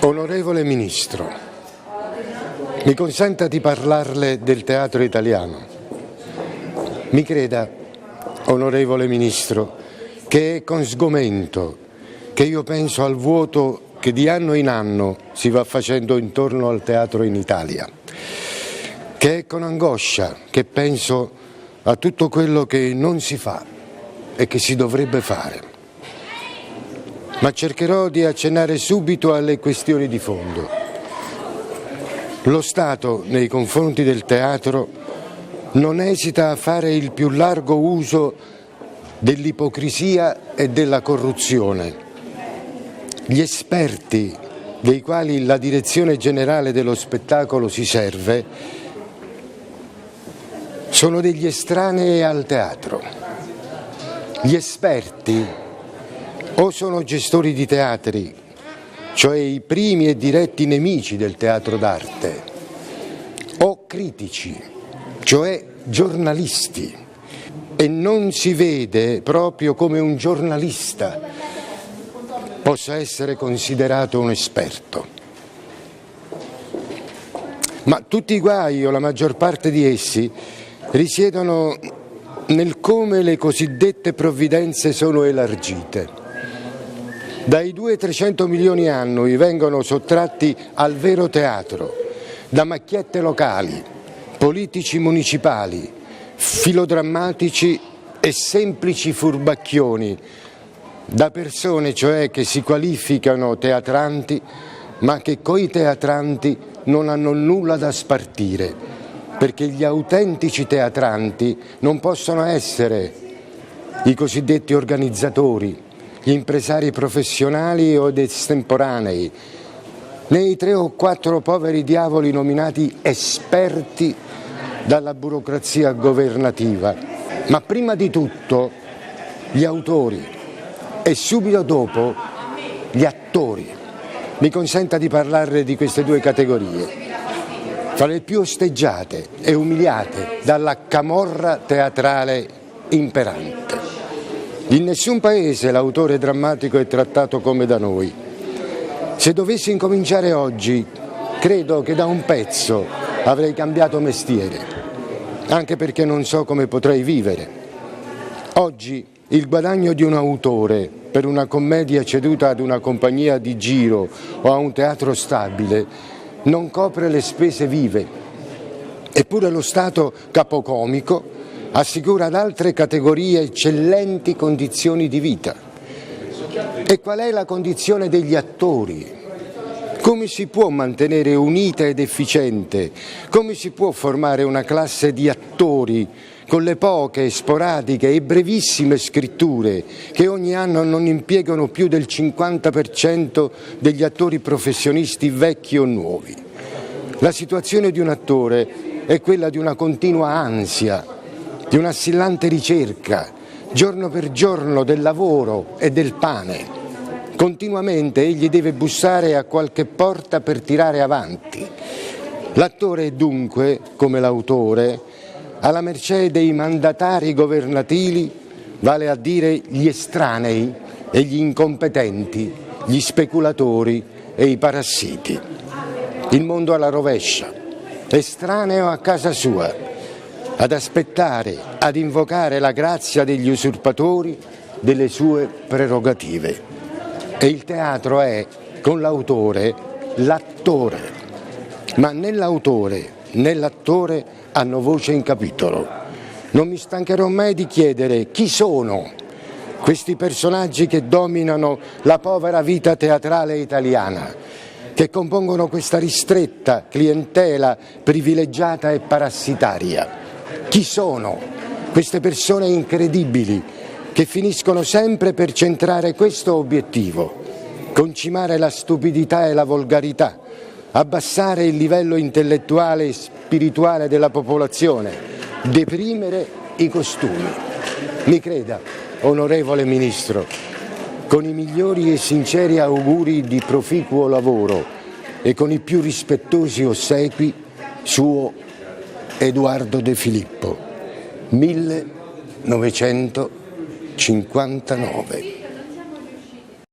Onorevole Ministro, mi consenta di parlarle del teatro italiano. Mi creda, onorevole Ministro, che è con sgomento che io penso al vuoto che di anno in anno si va facendo intorno al teatro in Italia, che è con angoscia che penso a tutto quello che non si fa e che si dovrebbe fare. Ma cercherò di accennare subito alle questioni di fondo. Lo Stato, nei confronti del teatro, non esita a fare il più largo uso dell'ipocrisia e della corruzione. Gli esperti dei quali la Direzione Generale dello Spettacolo si serve sono degli estranei al teatro. Gli esperti o sono gestori di teatri, cioè i primi e diretti nemici del teatro d'arte, o critici, cioè giornalisti, e non si vede proprio come un giornalista possa essere considerato un esperto. Ma tutti i guai, o la maggior parte di essi, risiedono nel come le cosiddette provvidenze sono elargite. Dai 200-300 milioni annui vengono sottratti al vero teatro, da macchiette locali, politici municipali, filodrammatici e semplici furbacchioni, da persone cioè che si qualificano teatranti, ma che coi teatranti non hanno nulla da spartire, perché gli autentici teatranti non possono essere i cosiddetti organizzatori, gli impresari professionali o estemporanei, né i 3 o 4 poveri diavoli nominati esperti dalla burocrazia governativa, ma prima di tutto gli autori e subito dopo gli attori. Mi consenta di parlarle di queste 2 categorie, fra le più osteggiate e umiliate dalla camorra teatrale imperante. In nessun paese l'autore drammatico è trattato come da noi. Se dovessi incominciare oggi, credo che da un pezzo avrei cambiato mestiere, anche perché non so come potrei vivere. Oggi il guadagno di un autore per una commedia ceduta ad una compagnia di giro o a un teatro stabile non copre le spese vive. Eppure lo Stato capocomico assicura ad altre categorie eccellenti condizioni di vita. E qual è la condizione degli attori? Come si può mantenere unita ed efficiente? Come si può formare una classe di attori con le poche, sporadiche e brevissime scritture che ogni anno non impiegano più del 50% degli attori professionisti vecchi o nuovi? La situazione di un attore è quella di una continua ansia, di un'assillante ricerca, giorno per giorno, del lavoro e del pane. Continuamente egli deve bussare a qualche porta per tirare avanti. L'attore è dunque, come l'autore, alla mercé dei mandatari governativi, vale a dire gli estranei e gli incompetenti, gli speculatori e i parassiti. Il mondo alla rovescia, estraneo a casa sua, ad aspettare, ad invocare la grazia degli usurpatori delle sue prerogative. E il teatro è, con l'autore, l'attore. Ma né l'autore né l'attore hanno voce in capitolo. Non mi stancherò mai di chiedere chi sono questi personaggi che dominano la povera vita teatrale italiana, che compongono questa ristretta clientela privilegiata e parassitaria. Chi sono queste persone incredibili che finiscono sempre per centrare questo obiettivo: concimare la stupidità e la volgarità, abbassare il livello intellettuale e spirituale della popolazione, deprimere i costumi? Mi creda, onorevole Ministro, con i migliori e sinceri auguri di proficuo lavoro e con i più rispettosi ossequi, suo Edoardo De Filippo, 1959.